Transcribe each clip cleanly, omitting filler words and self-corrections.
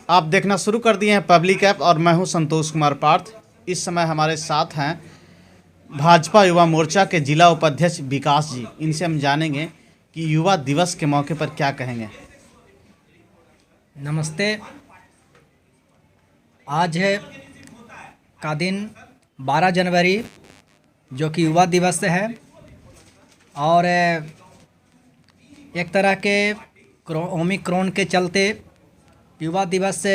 आप देखना शुरू कर दिए हैं पब्लिक ऐप और मैं हूं संतोष कुमार पार्थ। इस समय हमारे साथ हैं भाजपा युवा मोर्चा के जिला उपाध्यक्ष विकास जी। इनसे हम जानेंगे कि युवा दिवस के मौके पर क्या कहेंगे। नमस्ते। आज का दिन 12 जनवरी जो कि युवा दिवस है और एक तरह के ओमिक्रॉन के चलते युवा दिवस से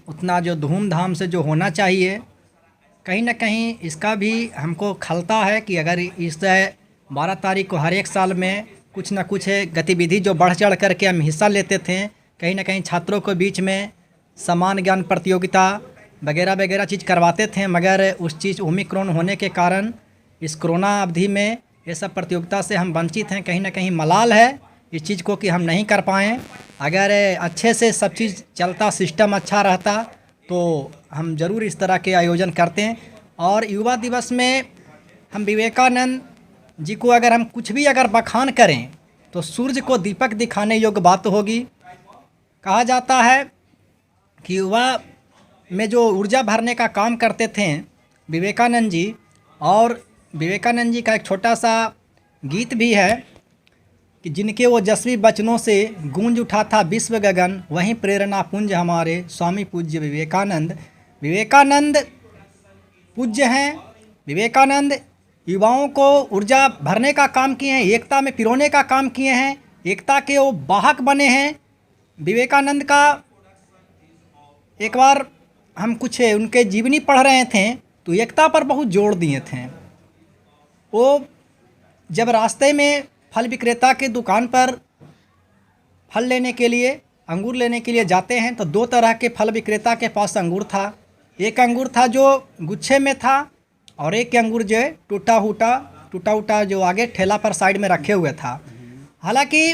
उतना जो धूमधाम से जो होना चाहिए, कहीं ना कहीं इसका भी हमको खलता है कि अगर इस 12 तारीख को हर एक साल में कुछ ना कुछ गतिविधि जो बढ़ चढ़ करके हम हिस्सा लेते थे, कहीं ना कहीं छात्रों के बीच में समान ज्ञान प्रतियोगिता वगैरह वगैरह चीज़ करवाते थे, मगर उस चीज़ ओमिक्रॉन होने के कारण इस कोरोना अवधि में ये सब प्रतियोगिता से हम वंचित हैं। कहीं ना कहीं मलाल है इस चीज़ को कि हम नहीं कर पाएँ। अगर अच्छे से सब चीज़ चलता, सिस्टम अच्छा रहता तो हम ज़रूर इस तरह के आयोजन करते हैं। और युवा दिवस में हम विवेकानंद जी को अगर हम कुछ भी अगर बखान करें तो सूर्य को दीपक दिखाने योग्य बात होगी। कहा जाता है कि युवा में जो ऊर्जा भरने का काम करते थे विवेकानंद जी, और विवेकानंद जी का एक छोटा सा गीत भी है कि जिनके ओजस्वी वचनों से गूंज उठा था विश्व गगन, वहीं प्रेरणा पुंज हमारे स्वामी पूज्य विवेकानंद। विवेकानंद पूज्य हैं। विवेकानंद युवाओं को ऊर्जा भरने का काम किए हैं, एकता में पिरोने का काम किए हैं, एकता के वो वाहक बने हैं। विवेकानंद का एक बार हम कुछ उनके जीवनी पढ़ रहे थे तो एकता पर बहुत जोर दिए थे। वो जब रास्ते में फल विक्रेता के दुकान पर फल लेने के लिए, अंगूर लेने के लिए जाते हैं तो दो तरह के फल विक्रेता के पास अंगूर था। एक अंगूर था जो गुच्छे में था और एक अंगूर जो है टूटा उटा जो आगे ठेला पर साइड में रखे हुए था। हालांकि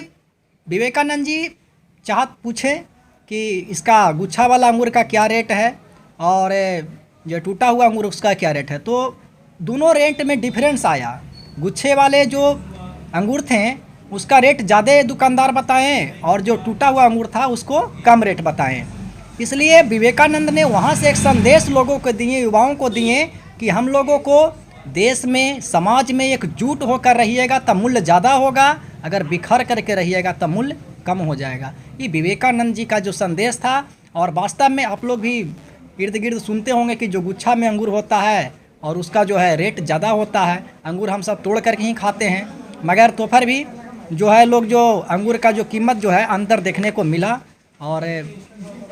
विवेकानंद जी पूछे कि इसका गुच्छा वाला अंगूर का क्या रेट है और जो टूटा हुआ अंगूर उसका क्या रेट है, तो दोनों रेट में डिफरेंस आया। गुच्छे वाले जो अंगूर थे उसका रेट ज़्यादा दुकानदार बताएं और जो टूटा हुआ अंगूर था उसको कम रेट बताएं। इसलिए विवेकानंद ने वहाँ से एक संदेश लोगों को दिए, युवाओं को दिए कि हम लोगों को देश में, समाज में एकजुट होकर रहिएगा तब मूल्य ज़्यादा होगा, अगर बिखर करके रहिएगा तब मूल्य कम हो जाएगा। ये विवेकानंद जी का जो संदेश था। और वास्तव में आप लोग भी इर्द गिर्द सुनते होंगे कि जो गुच्छा में अंगूर होता है और उसका जो है रेट ज़्यादा होता है। अंगूर हम सब तोड़ करके ही खाते हैं, मगर तो फिर भी जो है लोग जो अंगूर का जो कीमत जो है अंतर देखने को मिला। और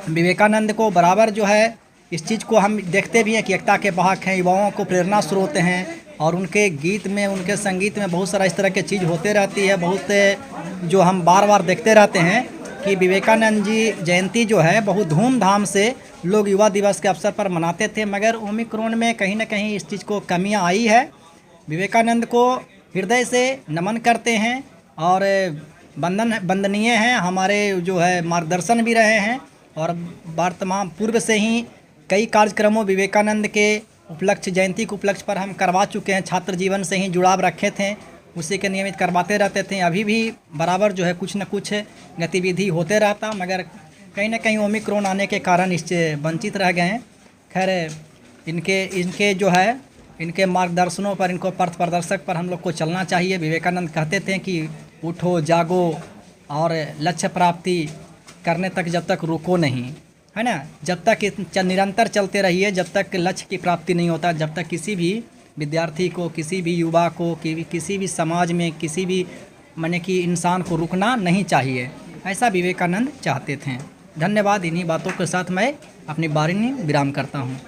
विवेकानंद को बराबर जो है इस चीज़ को हम देखते भी हैं कि एकता के वाहक हैं, युवाओं को प्रेरणा स्रोत हैं और उनके गीत में, उनके संगीत में बहुत सारा इस तरह की चीज़ होते रहती है। बहुत जो हम बार बार देखते रहते हैं कि विवेकानंद जी जयंती जो है बहुत धूमधाम से लोग युवा दिवस के अवसर पर मनाते थे, मगर ओमिक्रॉन में कहीं ना कहीं इस चीज़ को कमियां आई है। विवेकानंद को हृदय से नमन करते हैं और वंदनीय हैं, हमारे जो है मार्गदर्शन भी रहे हैं और वर्तमान पूर्व से ही कई कार्यक्रमों विवेकानंद के उपलक्ष्य, जयंती के उपलक्ष्य पर हम करवा चुके हैं। छात्र जीवन से ही जुड़ाव रखे थे, उसी के नियमित करवाते रहते थे। अभी भी बराबर जो है कुछ न कुछ गतिविधि होते रहता, मगर कहीं ना कहीं ओमिक्रॉन आने के कारण इससे वंचित रह गए हैं। खैर इनके जो है इनके मार्गदर्शनों पर, इनको पथ प्रदर्शक पर हम लोग को चलना चाहिए। विवेकानंद कहते थे कि उठो, जागो और लक्ष्य प्राप्ति करने तक जब तक रुको नहीं, है ना। जब तक निरंतर चलते रहिए, जब तक लक्ष्य की प्राप्ति नहीं होता, जब तक किसी भी विद्यार्थी को, किसी भी युवा को, किसी भी समाज में, किसी भी माने कि इंसान को रुकना नहीं चाहिए, ऐसा विवेकानंद चाहते थे। धन्यवाद। इन्हीं बातों के साथ मैं अपनी वाणी विराम करता हूँ।